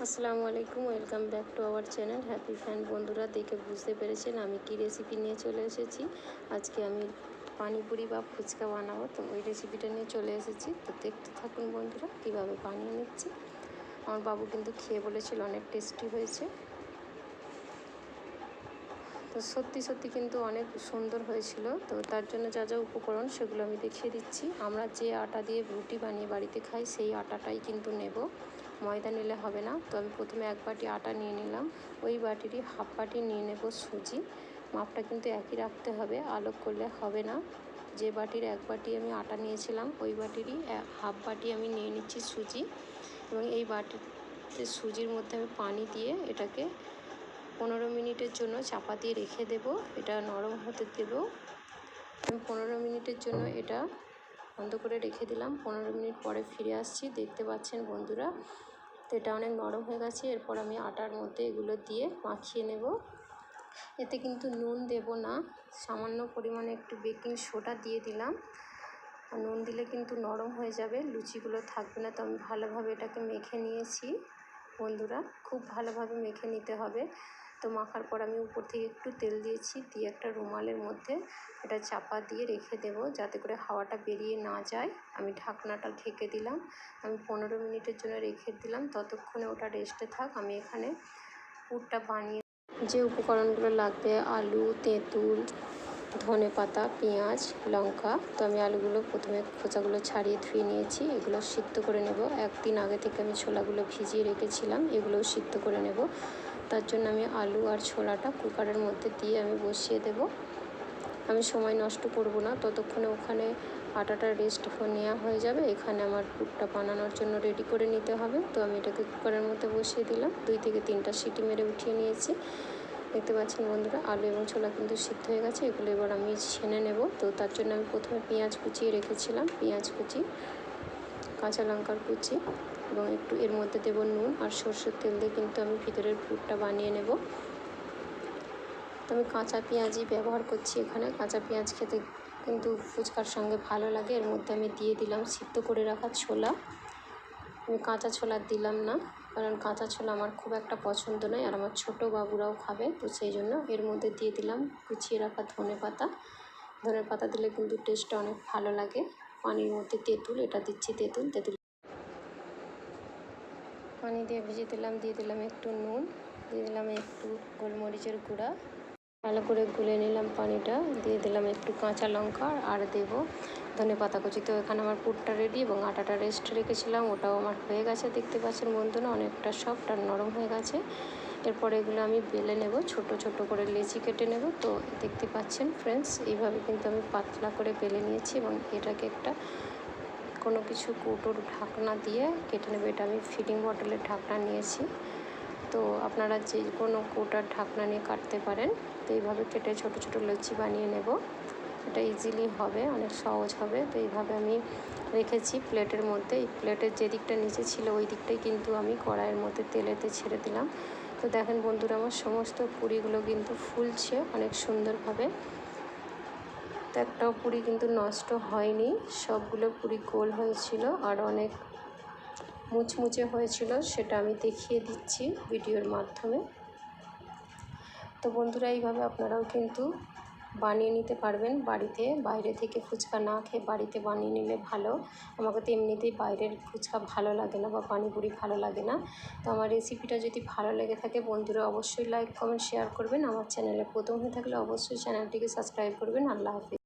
আসসালামু আলাইকুম, welcome back to our channel happy fan. বন্ধুরা, দেখে বুঝতে পেরেছেন আমি কি রেসিপি নিয়ে চলে এসেছি। আজকে আমি পানিপুরি বা ফুচকা বানাবো, তো ওই রেসিপিটা নিয়ে চলে এসেছি। তো দেখতে থাকুন বন্ধুরা কীভাবে বানিয়ে নিচ্ছি। আমার বাবু কিন্তু খেয়ে বলেছিল অনেক টেস্টি হয়েছে। তো সত্যি কিন্তু অনেক সুন্দর হয়েছিল। তো তার জন্য যা যা উপকরণ সেগুলো আমি দেখিয়ে দিচ্ছি। আমরা যে আটা দিয়ে রুটি বানিয়ে বাড়িতে খাই সেই আটাটাই কিন্তু নেব, ময়দা নিলে হবে না। তো আমি প্রথমে 1 বাটি আটা নিয়ে নিলাম। ওই বাটিরই হাফ বাটি নিয়ে নেব সুজি। মাপটা কিন্তু একই রাখতে হবে, আলোক করলে হবে না। যে বাটির 1 বাটি আমি আটা নিয়েছিলাম ওই বাটিরই হাফ বাটি আমি নিয়ে নিচ্ছি সুজি। এবং এই বাটিতে সুজির মধ্যে আমি পানি দিয়ে এটাকে 15 মিনিটের জন্য চাপা দিয়ে রেখে দেব। এটা নরম হতে দেব। আমি 15 মিনিটের জন্য এটা বন্ধ করে রেখে দিলাম। 15 মিনিট পরে ফিরে আসছি। দেখতে পাচ্ছেন বন্ধুরা, তো এটা অনেক নরম হয়ে গেছে। এরপর আমি আটার মধ্যে এগুলো দিয়ে মাখিয়ে নেব। এতে কিন্তু নুন দেব না, সামান্য পরিমাণে একটু বেকিং সোডা দিয়ে দিলাম। নুন দিলে কিন্তু নরম হয়ে যাবে, লুচিগুলো থাকবে না। তো আমি ভালোভাবে এটাকে মেখে নিয়েছি বন্ধুরা, খুব ভালোভাবে মেখে নিতে হবে। তো মাখার পর আমি উপর থেকে একটু তেল দিয়েছি, দিয়ে একটা রুমালের মধ্যে এটা চাপা দিয়ে রেখে দেব যাতে করে হাওয়াটা বেরিয়ে না যায়। আমি ঢাকনাটা ঢেকে দিলাম। আমি 15 মিনিটের জন্য রেখে দিলাম। ততক্ষণে ওটা রেস্টে থাক। আমি এখানে পুরটা বানিয়ে যে উপকরণগুলো লাগবে আলু, তেঁতুল, ধনেপাতা, পেঁয়াজ, লঙ্কা। তো আমি আলুগুলো প্রথমে খোসাগুলো ছাড়িয়ে ধুয়ে নিয়েছি। এগুলো সিদ্ধ করে নেব। একদিন আগে থেকে আমি ছোলাগুলো ভিজিয়ে রেখেছিলাম, এগুলোও সিদ্ধ করে নেব। তার জন্য আমি আলু আর ছোলাটা কুকারের মধ্যে দিয়ে আমি বসিয়ে দেব। আমি সময় নষ্ট করব না, ততক্ষণে ওখানে আটাটা রেস্ট নেওয়া হয়ে যাবে। এখানে আমার পুরটা বানানোর জন্য রেডি করে নিতে হবে। তো আমি এটাকে কুকারের মধ্যে বসিয়ে দিলাম। 2 থেকে 3টা সিটি মেরে উঠিয়ে নিয়েছি। দেখতে পাচ্ছেন বন্ধুরা, আলু এবং ছোলা কিন্তু সিদ্ধ হয়ে গেছে। এগুলো এবার আমি ছেনে নেব। তো তার জন্য আমি প্রথমে পেঁয়াজ কুচিয়ে রেখেছিলাম, পেঁয়াজ কুচি, কাঁচা লঙ্কার কুচি এবং একটু এর মধ্যে দেব নুন আর সরষের তেল দিয়ে কিন্তু আমি ভিতরের পুরটা বানিয়ে নেব। তো আমি কাঁচা পেঁয়াজই ব্যবহার করছি এখানে। কাঁচা পেঁয়াজ খেতে কিন্তু ফুচকার সঙ্গে ভালো লাগে। এর মধ্যে আমি দিয়ে দিলাম সিদ্ধ করে রাখা ছোলা। আমি কাঁচা ছোলা দিলাম না, কারণ কাঁচা ছোলা আমার খুব একটা পছন্দ নয়, আর আমার ছোটো বাবুরাও খাবে। তো সেই জন্য এর মধ্যে দিয়ে দিলাম কুচিয়ে রাখা ধনেপাতা। ধনেপাতা দিলে কিন্তু টেস্টটা অনেক ভালো লাগে। পানির মধ্যে তেঁতুল, এটা দিচ্ছি তেঁতুল। পানি দিয়ে ভিজিয়ে দিলাম। দিয়ে দিলাম একটু নুন, দিয়ে দিলাম একটু গোলমরিচের গুঁড়া। ভালো করে গুলে নিলাম পানিটা। দিয়ে দিলাম একটু কাঁচা লঙ্কা আর দেব ধনেপাতা কুচি। তো এখানে আমার পুরটা রেডি এবং আটাটা রেস্ট রেখেছিলাম ওটাও আমার হয়ে গেছে। দেখতে পাচ্ছেন বন্ধুরা, অনেকটা সফট আর নরম হয়ে গেছে। এরপর এগুলো আমি বেলে নেব, ছোট ছোট করে লেচি কেটে নেব। তো দেখতে পাচ্ছেন ফ্রেন্ডস, এইভাবে কিন্তু আমি পাতলা করে বেলে নিয়েছি এবং এটাকে একটা কোনো কিছু কৌটোর ঢাকনা দিয়ে কেটে নেব। এটা আমি ফিডিং বটলের ঢাকনা নিয়েছি। তো আপনারা যে কোনো কৌটার ঢাকনা নিয়ে কাটতে পারেন। তো এইভাবে কেটে ছোট ছোট লুচি বানিয়ে নেব। এটা ইজিলি হবে, অনেক সহজ হবে। তো এইভাবে আমি রেখেছি প্লেটের মধ্যে। এই প্লেটের যে দিকটা নিচে ছিল ওই দিকটাই কিন্তু আমি কড়াইয়ের মধ্যে তেলেতে ছেড়ে দিলাম। তো দেখেন বন্ধুরা, আমার সমস্ত পুরিগুলো কিন্তু ফুলছে অনেক সুন্দরভাবে। তো একটাও পুরি কিন্তু নষ্ট হয়নি, সবগুলো পুরি গোল হয়েছিল আর অনেক মুচমুচে হয়েছিল। সেটা আমি দেখিয়ে দিচ্ছি ভিডিওর মাধ্যমে। তো বন্ধুরা, এইভাবে আপনারাও কিন্তু বানিয়ে নিতে পারবেন বাড়িতে। বাইরে থেকে ফুচকা না খেয়ে বাড়িতে বানিয়ে নিলে ভালো। আমাকে তো এমনিতেই বাইরের ফুচকা ভালো লাগে না বা পানিপুরি ভালো লাগে না। তো আমার রেসিপিটা যদি ভালো লেগে থাকে বন্ধুরা, অবশ্যই লাইক, কমেন্ট, শেয়ার করবেন। আমার চ্যানেলে প্রথম হয়ে থাকলে অবশ্যই চ্যানেলটিকে সাবস্ক্রাইব করবেন। আল্লাহ হাফেজ।